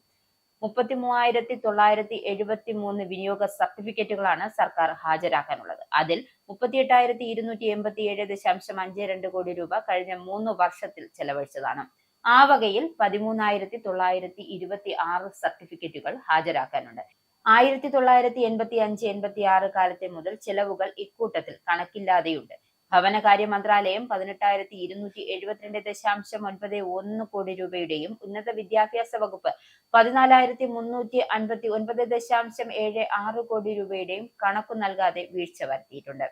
33,973 വിനിയോഗ സർട്ടിഫിക്കറ്റുകളാണ് സർക്കാർ ഹാജരാക്കാനുള്ളത്. അതിൽ 38,287.52 കോടി രൂപ കഴിഞ്ഞ 3 വർഷത്തിൽ ചെലവഴിച്ചതാണ്. ആ വകയിൽ 13,926 സർട്ടിഫിക്കറ്റുകൾ ഹാജരാക്കാനുണ്ട്. 1985-86 കാലത്തെ മുതൽ ചെലവുകൾ ഇക്കൂട്ടത്തിൽ കണക്കില്ലാതെയുണ്ട്. ഭവനകാര്യ മന്ത്രാലയം 18,272.91 കോടി രൂപയുടെയും ഉന്നത വിദ്യാഭ്യാസ വകുപ്പ് 14,359.76 കോടി രൂപയുടെയും കണക്കു നൽകാതെ വീഴ്ച വരുത്തിയിട്ടുണ്ട്.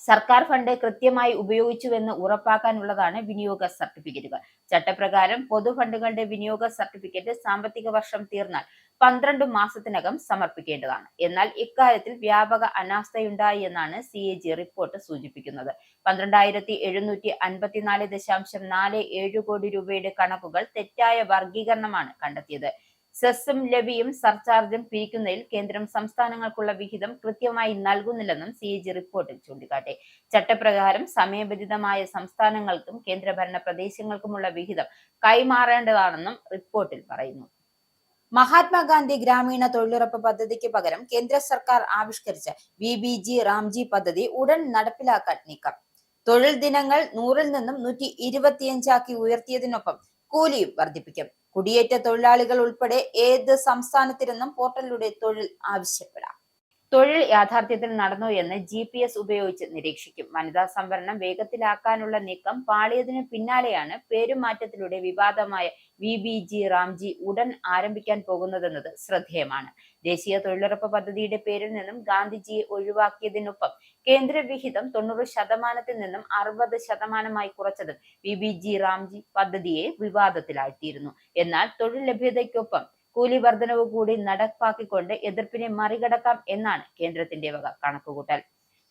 സർക്കാർ ഫണ്ട് കൃത്യമായി ഉപയോഗിച്ചുവെന്ന് ഉറപ്പാക്കാനുള്ളതാണ് വിനിയോഗ സർട്ടിഫിക്കറ്റുകൾ. ചട്ടപ്രകാരം പൊതുഫണ്ടുകളുടെ വിനിയോഗ സർട്ടിഫിക്കറ്റ് സാമ്പത്തിക വർഷം തീർന്നാൽ 12 മാസത്തിനകം സമർപ്പിക്കേണ്ടതാണ്. എന്നാൽ ഇക്കാര്യത്തിൽ വ്യാപക അനാസ്ഥയുണ്ടായി എന്നാണ് CAG റിപ്പോർട്ട് സൂചിപ്പിക്കുന്നത്. 12,754.47 കോടി രൂപയുടെ കണക്കുകൾ തെറ്റായ വർഗീകരണമാണ് കണ്ടെത്തിയത്. സെസ്സും ലെവിയും സർചാർജും പിരിക്കുന്നതിൽ കേന്ദ്രം സംസ്ഥാനങ്ങൾക്കുള്ള വിഹിതം കൃത്യമായി നൽകുന്നില്ലെന്നും CAG റിപ്പോർട്ടിൽ ചൂണ്ടിക്കാട്ടി. ചട്ടപ്രകാരം സമയബന്ധിതമായ സംസ്ഥാനങ്ങൾക്കും കേന്ദ്രഭരണ പ്രദേശങ്ങൾക്കുമുള്ള വിഹിതം കൈമാറേണ്ടതാണെന്നും റിപ്പോർട്ടിൽ പറയുന്നു. മഹാത്മാഗാന്ധി ഗ്രാമീണ തൊഴിലുറപ്പ് പദ്ധതിക്ക് പകരം കേന്ദ്ര സർക്കാർ ആവിഷ്കരിച്ച VBG റാംജി പദ്ധതി ഉടൻ നടപ്പിലാക്കാൻ നീക്കം. തൊഴിൽ ദിനങ്ങൾ 100-ൽ നിന്നും 125 ഉയർത്തിയതിനൊപ്പം കൂലിയും വർദ്ധിപ്പിക്കും. കുടിയേറ്റ തൊഴിലാളികൾ ഉൾപ്പെടെ ഏത് സംസ്ഥാനത്തിരുന്നും പോർട്ടലിലൂടെ തൊഴിൽ ആവശ്യപ്പെടാം. തൊഴിൽ യാഥാർത്ഥ്യത്തിൽ നടന്നോ എന്ന് GPS ഉപയോഗിച്ച് നിരീക്ഷിക്കും. വനിതാ സംവരണം വേഗത്തിലാക്കാനുള്ള നീക്കം പാളിയതിനു പിന്നാലെയാണ് പേരുമാറ്റത്തിലൂടെ വിവാദമായ VBG റാംജി ഉടൻ ആരംഭിക്കാൻ പോകുന്നതെന്നത് ശ്രദ്ധേയമാണ്. ദേശീയ തൊഴിലുറപ്പ് പദ്ധതിയുടെ പേരിൽ നിന്നും ഗാന്ധിജിയെ ഒഴിവാക്കിയതിനൊപ്പം കേന്ദ്ര വിഹിതം 90% നിന്നും 60% കുറച്ചതും VBG റാംജി പദ്ധതിയെ വിവാദത്തിലാഴ്ത്തിയിരുന്നു. എന്നാൽ തൊഴിൽ ലഭ്യതയ്ക്കൊപ്പം കൂലി വർധനവ് കൂടി നടപ്പാക്കിക്കൊണ്ട് എതിർപ്പിനെ മറികടക്കാം എന്നാണ് കേന്ദ്രത്തിന്റെ വക കണക്കുകൂട്ടൽ.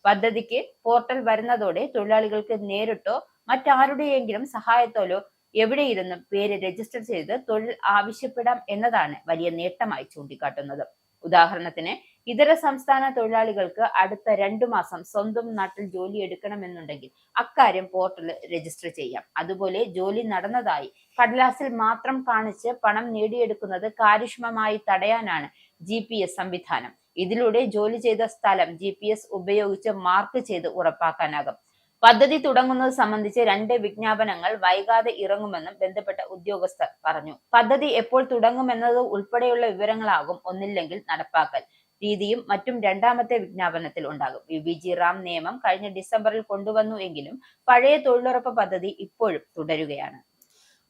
പദ്ധതിക്ക് പോർട്ടൽ വരുന്നതോടെ തൊഴിലാളികൾക്ക് നേരിട്ടോ മറ്റാരുടെയെങ്കിലും സഹായത്തോലോ എവിടെയിരുന്നും പേര് രജിസ്റ്റർ ചെയ്ത് തൊഴിൽ ആവശ്യപ്പെടാം എന്നതാണ് വലിയ നേട്ടമായി ചൂണ്ടിക്കാട്ടുന്നത്. ഉദാഹരണത്തിന്, ഇതര സംസ്ഥാന തൊഴിലാളികൾക്ക് അടുത്ത 2 മാസം സ്വന്തം നാട്ടിൽ ജോലി എടുക്കണമെന്നുണ്ടെങ്കിൽ അക്കാര്യം പോർട്ടലിൽ രജിസ്റ്റർ ചെയ്യാം. അതുപോലെ ജോലി നടന്നതായി കടലാസിൽ മാത്രം കാണിച്ച് പണം നേടിയെടുക്കുന്നത് കാര്യക്ഷമമായി തടയാനാണ് GPS സംവിധാനം. ഇതിലൂടെ ജോലി ചെയ്ത സ്ഥലം GPS ഉപയോഗിച്ച് മാർക്ക് ചെയ്ത് ഉറപ്പാക്കാനാകും. പദ്ധതി തുടങ്ങുന്നത് സംബന്ധിച്ച് 2 വിജ്ഞാപനങ്ങൾ വൈകാതെ ഇറങ്ങുമെന്നും ബന്ധപ്പെട്ട ഉദ്യോഗസ്ഥർ പറഞ്ഞു. പദ്ധതി എപ്പോൾ തുടങ്ങുമെന്നത് ഉൾപ്പെടെയുള്ള വിവരങ്ങളാകും ഒന്നില്ലെങ്കിൽ നടപ്പാക്കൽ രീതിയും മറ്റും 2ാമത്തെ വിജ്ഞാപനത്തിൽ ഉണ്ടാകും. VBG റാം നിയമം കഴിഞ്ഞ ഡിസംബറിൽ കൊണ്ടുവന്നു എങ്കിലും പഴയ തൊഴിലുറപ്പ് പദ്ധതി ഇപ്പോഴും തുടരുകയാണ്.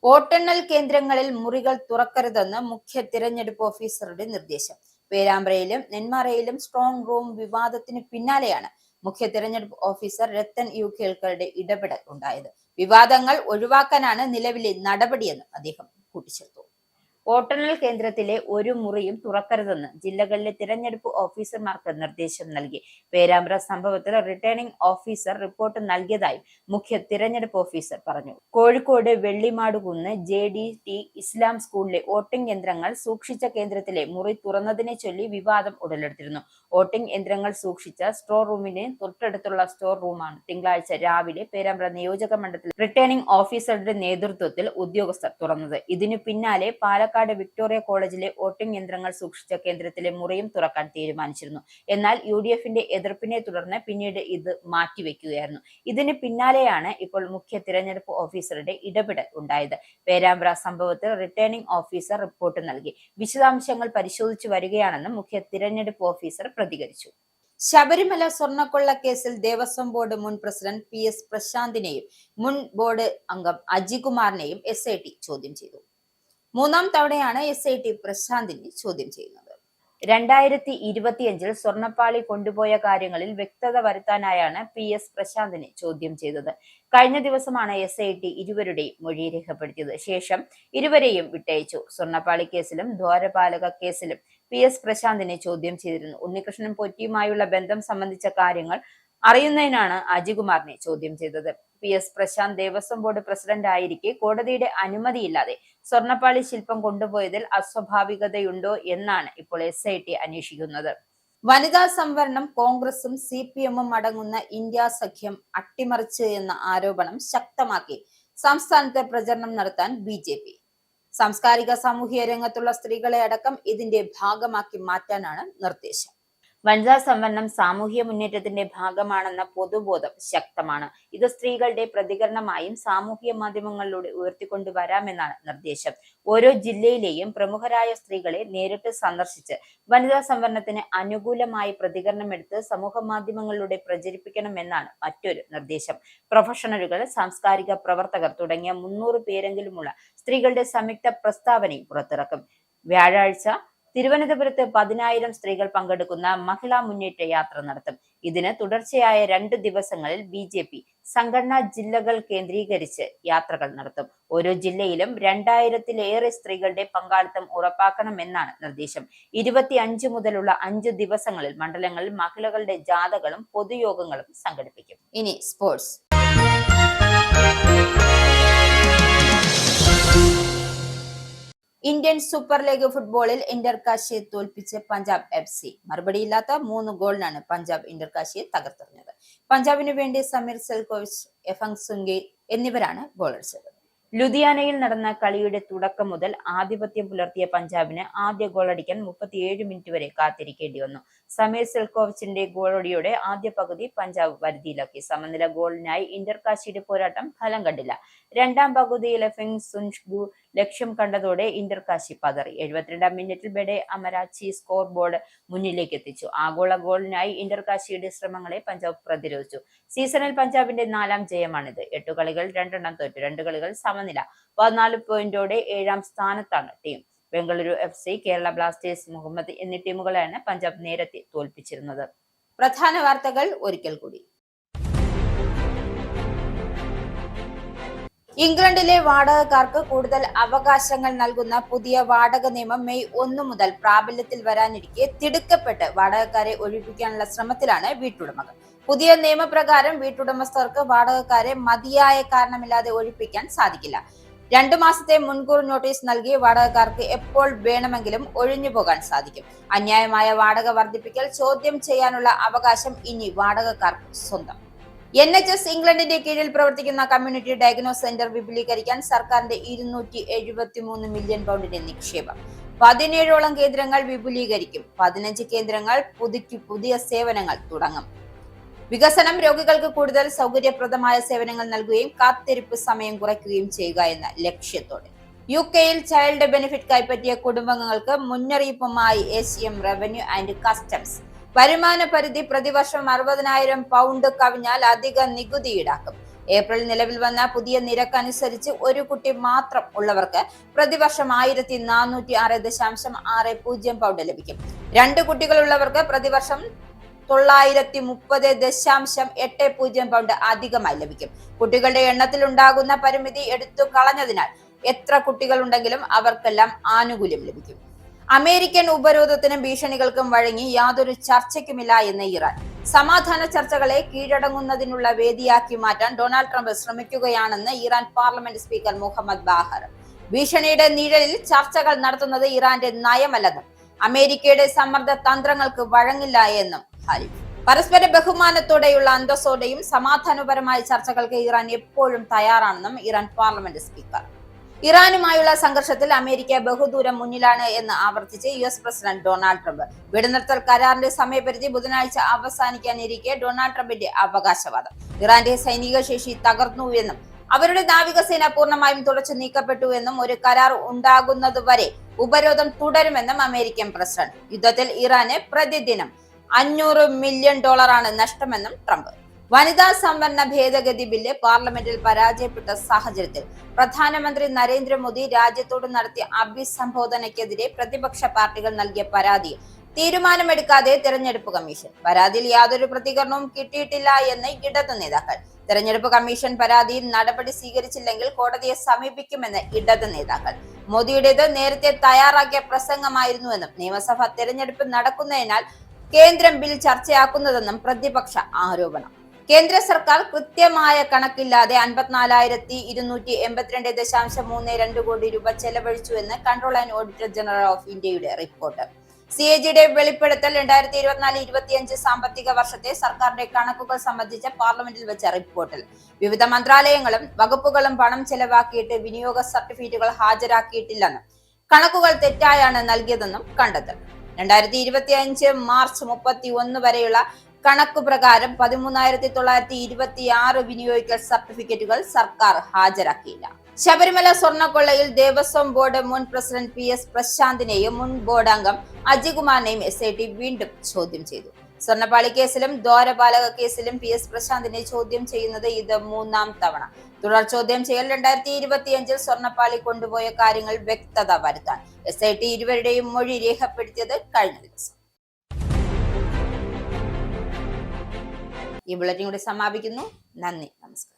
വോട്ടെണ്ണൽ കേന്ദ്രങ്ങളിൽ മുറികൾ തുറക്കരുതെന്ന് മുഖ്യ തിരഞ്ഞെടുപ്പ് ഓഫീസറുടെ നിർദ്ദേശം. പേരാമ്പ്രയിലും നെന്മാറയിലും സ്ട്രോങ് റൂം വിവാദത്തിന് പിന്നാലെയാണ് മുഖ്യ തിരഞ്ഞെടുപ്പ് ഓഫീസർ രത്തൻ യു കേൽക്കറുടെ ഇടപെടൽ ഉണ്ടായത്. വിവാദങ്ങൾ ഒഴിവാക്കാനാണ് നിലവിലെ നടപടിയെന്ന് അദ്ദേഹം കൂട്ടിച്ചേർത്തു. വോട്ടെണ്ണൽ കേന്ദ്രത്തിലെ ഒരു മുറിയും തുറക്കരുതെന്ന് ജില്ലകളിലെ തിരഞ്ഞെടുപ്പ് ഓഫീസർമാർക്ക് നിർദ്ദേശം നൽകി. പേരാമ്പ്ര സംഭവത്തിൽ റിട്ടേണിംഗ് ഓഫീസർ റിപ്പോർട്ട് നൽകിയതായി മുഖ്യ തിരഞ്ഞെടുപ്പ് ഓഫീസർ പറഞ്ഞു. കോഴിക്കോട് വെള്ളിമാടുകുന്ന് JDT ഇസ്ലാം സ്കൂളിലെ വോട്ടിംഗ് യന്ത്രങ്ങൾ സൂക്ഷിച്ച കേന്ദ്രത്തിലെ മുറി തുറന്നതിനെ ചൊല്ലി വിവാദം ഉടലെടുത്തിരുന്നു. വോട്ടിംഗ് യന്ത്രങ്ങൾ സൂക്ഷിച്ച സ്റ്റോർ റൂമിന് തൊട്ടടുത്തുള്ള സ്റ്റോർ റൂമാണ് തിങ്കളാഴ്ച രാവിലെ പേരാമ്പ്ര നിയോജക മണ്ഡലത്തിൽ റിട്ടേണിംഗ് ഓഫീസറുടെ നേതൃത്വത്തിൽ ഉദ്യോഗസ്ഥർ തുറന്നത്. ഇതിനു പിന്നാലെ പാലക്കാട് വിക്ടോറിയ കോളേജിലെ വോട്ടിംഗ് യന്ത്രങ്ങൾ സൂക്ഷിച്ച കേന്ദ്രത്തിലെ മുറിയും തുറക്കാൻ തീരുമാനിച്ചിരുന്നു. എന്നാൽ UDFന്റെ എതിർപ്പിനെ തുടർന്ന് പിന്നീട് ഇത് മാറ്റിവെക്കുകയായിരുന്നു. ഇതിന് പിന്നാലെയാണ് ഇപ്പോൾ മുഖ്യ തിരഞ്ഞെടുപ്പ് ഓഫീസറുടെ ഇടപെടൽ ഉണ്ടായത്. പേരാമ്പ്ര സംഭവത്തിൽ റിട്ടേണിംഗ് ഓഫീസർ റിപ്പോർട്ട് നൽകി. വിശദാംശങ്ങൾ പരിശോധിച്ചു വരികയാണെന്ന് മുഖ്യ തിരഞ്ഞെടുപ്പ് ഓഫീസർ പ്രതികരിച്ചു. ശബരിമല സ്വർണ്ണക്കൊള്ള കേസിൽ ദേവസ്വം ബോർഡ് മുൻ പ്രസിഡന്റ് PS പ്രശാന്തിനെയും മുൻ ബോർഡ് അംഗം അജികുമാറിനെയും SIT ചോദ്യം ചെയ്തു. 3ാം തവണയാണ് SIT പ്രശാന്തിനെ ചോദ്യം ചെയ്യുന്നത്. 2025 സ്വർണ്ണപ്പാളി കൊണ്ടുപോയ കാര്യങ്ങളിൽ വ്യക്തത വരുത്താനായാണ് PS പ്രശാന്തിനെ ചോദ്യം ചെയ്തത്. കഴിഞ്ഞ ദിവസമാണ് SIT ഇരുവരുടെയും മൊഴി രേഖപ്പെടുത്തിയത്. ശേഷം ഇരുവരെയും വിട്ടയച്ചു. സ്വർണ്ണപ്പാളി കേസിലും ദ്വാരപാലക കേസിലും PS പ്രശാന്തിനെ ചോദ്യം ചെയ്തിരുന്നു. ഉണ്ണികൃഷ്ണൻ പോറ്റിയുമായുള്ള ബന്ധം സംബന്ധിച്ച കാര്യങ്ങൾ അറിയുന്നതിനാണ് അജികുമാറിനെ ചോദ്യം ചെയ്തത്. PS Prashanth Devaswom board president ആയിരിക്കെ കോടതിയുടെ അനുമതിയില്ലാതെ സ്വർണ്ണപ്പാളി ശില്പം കൊണ്ടുപോയതിൽ അസ്വാഭാവികതയുണ്ടോ എന്നാണ് ഇപ്പോൾ SIT അന്വേഷിക്കുന്നത്. വനിതാ സംവരണം കോൺഗ്രസും CPM-ഉം അടങ്ങുന്ന ഇന്ത്യ സഖ്യം അട്ടിമറിച്ച് എന്ന ആരോപണം ശക്തമാക്കി സംസ്ഥാനത്തെ പ്രചരണം നടത്താൻ BJP. സാംസ്കാരിക സാമൂഹിക രംഗത്തുള്ള സ്ത്രീകളെ അടക്കം ഇതിന്റെ ഭാഗമാക്കി മാറ്റാനാണ് നിർദ്ദേശം. വനിതാ സംവരണം സാമൂഹ്യ മുന്നേറ്റത്തിന്റെ ഭാഗമാണെന്ന പൊതുബോധം ശക്തമാണ്. ഇത് സ്ത്രീകളുടെ പ്രതികരണമായും സാമൂഹ്യ മാധ്യമങ്ങളിലൂടെ ഉയർത്തിക്കൊണ്ടുവരാമെന്നാണ് നിർദ്ദേശം. ഓരോ ജില്ലയിലെയും പ്രമുഖരായ സ്ത്രീകളെ നേരിട്ട് സന്ദർശിച്ച് വനിതാ സംവരണത്തിന് അനുകൂലമായി പ്രതികരണമെടുത്ത് സമൂഹ മാധ്യമങ്ങളിലൂടെ പ്രചരിപ്പിക്കണമെന്നാണ് മറ്റൊരു നിർദ്ദേശം. പ്രൊഫഷണലുകൾ, സാംസ്കാരിക പ്രവർത്തകർ തുടങ്ങിയ 300 പേരെങ്കിലുമുള്ള സ്ത്രീകളുടെ സംയുക്ത പ്രസ്താവനയും പുറത്തിറക്കും. വ്യാഴാഴ്ച തിരുവനന്തപുരത്ത് 10,000 സ്ത്രീകൾ പങ്കെടുക്കുന്ന മഹിളാ മുന്നേറ്റ യാത്ര നടത്തും. ഇതിന് തുടർച്ചയായ 2 ദിവസങ്ങളിൽ BJP സംഘടനാ ജില്ലകൾ കേന്ദ്രീകരിച്ച് യാത്രകൾ നടത്തും. ഓരോ ജില്ലയിലും 2000-ലേറെ സ്ത്രീകളുടെ പങ്കാളിത്തം ഉറപ്പാക്കണമെന്നാണ് നിർദ്ദേശം. 25 മുതലുള്ള 5 ദിവസങ്ങളിൽ മണ്ഡലങ്ങളിൽ മഹിളകളുടെ ജാഥകളും പൊതുയോഗങ്ങളും സംഘടിപ്പിക്കും. ഇനി സ്പോർട്സ്. ഇന്ത്യൻ സൂപ്പർ ലീഗ് ഫുട്ബോളിൽ ഇന്റർകാശിയെ തോൽപ്പിച്ച് പഞ്ചാബ് FC. മറുപടിയില്ലാത്ത 3 ഗോളിനാണ് പഞ്ചാബ് ഇന്റർകാശിയെ തകർത്തെറിഞ്ഞത്. പഞ്ചാബിനു വേണ്ടി സമീർ സെൽകോവിച്ച്, എഫങ് സുംഗെ എന്നിവരാണ് ഗോളടിച്ചത്. ലുധിയാനയിൽ നടന്ന കളിയുടെ തുടക്കം മുതൽ ആധിപത്യം പുലർത്തിയ പഞ്ചാബിന് ആദ്യ ഗോളടിക്കാൻ 37 മിനിറ്റ് വരെ കാത്തിരിക്കേണ്ടി വന്നു. സമീർ സെൽകോവിച്ചിന്റെ ഗോളടിയോടെ ആദ്യ പകുതി പഞ്ചാബ് വരുതിയിലാക്കി. സമനില ഗോളിനായി ഇന്റർകാശിയുടെ പോരാട്ടം ഫലം കണ്ടില്ല. 2ാം പകുതിയിൽ എഫങ് സുംഗെ ലക്ഷ്യം കണ്ടതോടെ ഇന്റർകാശി പതറി. 72 മിനിറ്റിൽ ബെഡെ അമരാച്ചി സ്കോർ ബോർഡ് മുന്നിലേക്ക് എത്തിച്ചു. ആഗോള ഗോളിനായി ഇന്റർകാശിയുടെ ശ്രമങ്ങളെ പഞ്ചാബ് പ്രതിരോധിച്ചു. സീസണിൽ പഞ്ചാബിന്റെ 4ാം ജയമാണിത്. 8 കളികൾ 2 തോറ്റു, 2 കളികൾ സമനില. 14 പോയിന്റോടെ 7ാം സ്ഥാനത്താണ് team. Bengaluru FC, Kerala Blasters, Muhammad എന്നീ ടീമുകളെയാണ് പഞ്ചാബ് നേരത്തെ തോൽപ്പിച്ചിരുന്നത്. പ്രധാന വാർത്തകൾ ഒരിക്കൽ കൂടി. ഇംഗ്ലണ്ടിലെ വാടകക്കാർക്ക് കൂടുതൽ അവകാശങ്ങൾ നൽകുന്ന പുതിയ വാടക നിയമം മെയ് 1 മുതൽ പ്രാബല്യത്തിൽ വരാനിരിക്കെ തിടുക്കപ്പെട്ട് വാടകക്കാരെ ഒഴിപ്പിക്കാനുള്ള ശ്രമത്തിലാണ് വീട്ടുടമകൾ. പുതിയ നിയമപ്രകാരം വീട്ടുടമസ്ഥർക്ക് വാടകക്കാരെ മതിയായ കാരണമില്ലാതെ ഒഴിപ്പിക്കാൻ സാധിക്കില്ല. 2 മാസത്തെ മുൻകൂർ നോട്ടീസ് നൽകി വാടകക്കാർക്ക് എപ്പോൾ വേണമെങ്കിലും ഒഴിഞ്ഞു പോകാൻ സാധിക്കും. അന്യായമായ വാടക വർദ്ധിപ്പിക്കൽ ചോദ്യം ചെയ്യാനുള്ള അവകാശം ഇനി വാടകക്കാർക്ക് സ്വന്തം. NHS ഇംഗ്ലണ്ടിന്റെ കീഴിൽ പ്രവർത്തിക്കുന്ന കമ്മ്യൂണിറ്റി ഡയഗ്നോസ് സെന്റർ വിപുലീകരിക്കാൻ സർക്കാരിന്റെ 273 മില്യൺ പൗണ്ടിന്റെ നിക്ഷേപം. 17ഓളം കേന്ദ്രങ്ങൾ വിപുലീകരിക്കും. 15 കേന്ദ്രങ്ങൾ പുതിയ സേവനങ്ങൾ തുടങ്ങും. വികസനം രോഗികൾക്ക് കൂടുതൽ സൗകര്യപ്രദമായ സേവനങ്ങൾ നൽകുകയും കാത്തിരിപ്പ് സമയം കുറയ്ക്കുകയും ചെയ്യുക എന്ന ലക്ഷ്യത്തോടെ. UK-യിൽ ചൈൽഡ് ബെനിഫിറ്റ് കൈപ്പറ്റിയ കുടുംബങ്ങൾക്ക് മുന്നറിയിപ്പുമായി ACM റവന്യൂ ആൻഡ് കസ്റ്റംസ്. വരുമാന പരിധി പ്രതിവർഷം 60,000 പൗണ്ട് കവിഞ്ഞാൽ അധിക നികുതി ഈടാക്കും. ഏപ്രിൽ നിലവിൽ വന്ന പുതിയ നിരക്ക് അനുസരിച്ച് ഒരു കുട്ടി മാത്രം ഉള്ളവർക്ക് പ്രതിവർഷം 1406.60 പൗണ്ട് ലഭിക്കും. 2 കുട്ടികളുള്ളവർക്ക് പ്രതിവർഷം 930.80 പൗണ്ട് അധികമായി ലഭിക്കും. കുട്ടികളുടെ എണ്ണത്തിൽ ഉണ്ടാകുന്ന പരിമിതി എടുത്തു കളഞ്ഞതിനാൽ എത്ര കുട്ടികൾ ഉണ്ടെങ്കിലും അവർക്കെല്ലാം ആനുകൂല്യം ലഭിക്കും. അമേരിക്കൻ ഉപരോധത്തിനും ഭീഷണികൾക്കും വഴങ്ങി യാതൊരു ചർച്ചയ്ക്കുമില്ല എന്ന് ഇറാൻ. സമാധാന ചർച്ചകളെ കീഴടങ്ങുന്നതിനുള്ള വേദിയാക്കി മാറ്റാൻ ഡൊണാൾഡ് ട്രംപ് ശ്രമിക്കുകയാണെന്ന് ഇറാൻ പാർലമെന്റ് സ്പീക്കർ മുഹമ്മദ് ബാഹർ. ഭീഷണിയുടെ നിഴലിൽ ചർച്ചകൾ നടത്തുന്നത് ഇറാന്റെ നയമല്ലെന്നും അമേരിക്കയുടെ സമ്മർദ്ദ തന്ത്രങ്ങൾക്ക് വഴങ്ങില്ല എന്നും ഹാരിഫ്. പരസ്പര ബഹുമാനത്തോടെയുള്ള അന്തസ്സോടെയും സമാധാനപരമായ ചർച്ചകൾക്ക് ഇറാൻ എപ്പോഴും തയ്യാറാണെന്നും ഇറാൻ പാർലമെന്റ് സ്പീക്കർ. ഇറാനുമായുള്ള സംഘർഷത്തിൽ അമേരിക്ക ബഹുദൂരം മുന്നിലാണ് എന്ന് ആവർത്തിച്ച് US പ്രസിഡന്റ് ഡൊണാൾഡ് ട്രംപ്. വെടിനിർത്തൽ കരാറിന്റെ സമയപരിധി ബുധനാഴ്ച അവസാനിക്കാനിരിക്കെ ഡൊണാൾഡ് ട്രംപിന്റെ അവകാശവാദം. ഇറാന്റെ സൈനിക ശേഷി തകർന്നുവെന്നും അവരുടെ നാവികസേന പൂർണ്ണമായും തുടച്ചു നീക്കപ്പെട്ടു എന്നും ഒരു കരാർ ഉണ്ടാകുന്നതുവരെ ഉപരോധം തുടരുമെന്നും അമേരിക്കൻ പ്രസിഡന്റ്. യുദ്ധത്തിൽ ഇറാന് പ്രതിദിനം $500 മില്യൺ നഷ്ടമെന്നും ട്രംപ്. വനിതാ സംവരണ ഭേദഗതി ബില്ല് പാർലമെന്റിൽ പരാജയപ്പെട്ട സാഹചര്യത്തിൽ പ്രധാനമന്ത്രി നരേന്ദ്രമോദി രാജ്യത്തോട് നടത്തിയ അഭിസംബോധനയ്ക്കെതിരെ പ്രതിപക്ഷ പാർട്ടികൾ നൽകിയ പരാതിയിൽ തീരുമാനമെടുക്കാതെ തെരഞ്ഞെടുപ്പ് കമ്മീഷൻ. പരാതിയിൽ യാതൊരു പ്രതികരണവും കിട്ടിയിട്ടില്ല എന്ന് ഇടതു നേതാക്കൾ. തെരഞ്ഞെടുപ്പ് കമ്മീഷൻ പരാതിയിൽ നടപടി സ്വീകരിച്ചില്ലെങ്കിൽ കോടതിയെ സമീപിക്കുമെന്ന് ഇടതു നേതാക്കൾ. മോദിയുടേത് നേരത്തെ തയ്യാറാക്കിയ പ്രസംഗമായിരുന്നുവെന്നും നിയമസഭാ തെരഞ്ഞെടുപ്പ് നടക്കുന്നതിനാൽ കേന്ദ്രം ബിൽ ചർച്ചയാക്കുന്നതെന്നും പ്രതിപക്ഷ ആരോപണം. കേന്ദ്ര സർക്കാർ കൃത്യമായ കണക്കില്ലാതെ 54,282.32 കോടി രൂപ ചെലവഴിച്ചുവെന്ന് control and auditor general of ഇന്ത്യയുടെ റിപ്പോർട്ട്. CAGയുടെ വെളിപ്പെടുത്തൽ 2024-25 സാമ്പത്തിക വർഷത്തെ സർക്കാരിന്റെ കണക്കുകൾ സംബന്ധിച്ച പാർലമെന്റിൽ വെച്ച റിപ്പോർട്ടിൽ വിവിധ മന്ത്രാലയങ്ങളും വകുപ്പുകളും പണം ചെലവാക്കിയിട്ട് വിനിയോഗ സർട്ടിഫിക്കറ്റുകൾ ഹാജരാക്കിയിട്ടില്ലെന്നും കണക്കുകൾ തെറ്റായാണ് നൽകിയതെന്നും കണ്ടെത്തൽ. 2025 മാർച്ച് 31 വരെയുള്ള കണക്കു പ്രകാരം 13,926 വിനിയോഗിക്കൽ സർട്ടിഫിക്കറ്റുകൾ സർക്കാർ ഹാജരാക്കിയില്ല. ശബരിമല സ്വർണ്ണക്കൊള്ളയിൽ ദേവസ്വം ബോർഡ് മുൻ പ്രസിഡന്റ് PS പ്രശാന്തിനെയും മുൻ ബോർഡ് അംഗം അജികുമാറിനെയും SIT വീണ്ടും ചോദ്യം ചെയ്തു. സ്വർണ്ണപ്പാളി കേസിലും ദ്വാരപാലക കേസിലും PS പ്രശാന്തിനെ ചോദ്യം ചെയ്യുന്നത് ഇത് 3ാം തവണ. തുടർ ചോദ്യം ചെയ്യൽ 2025 സ്വർണ്ണപ്പാളി കൊണ്ടുപോയ കാര്യങ്ങൾ വ്യക്തത വരുത്താൻ SIT ഇരുവരുടെയും മൊഴി രേഖപ്പെടുത്തിയത് കഴിഞ്ഞ ദിവസം. ഈ ബുള്ളറ്റിൻ കൂടി സമാപിക്കുന്നു. നന്ദി, നമസ്കാരം.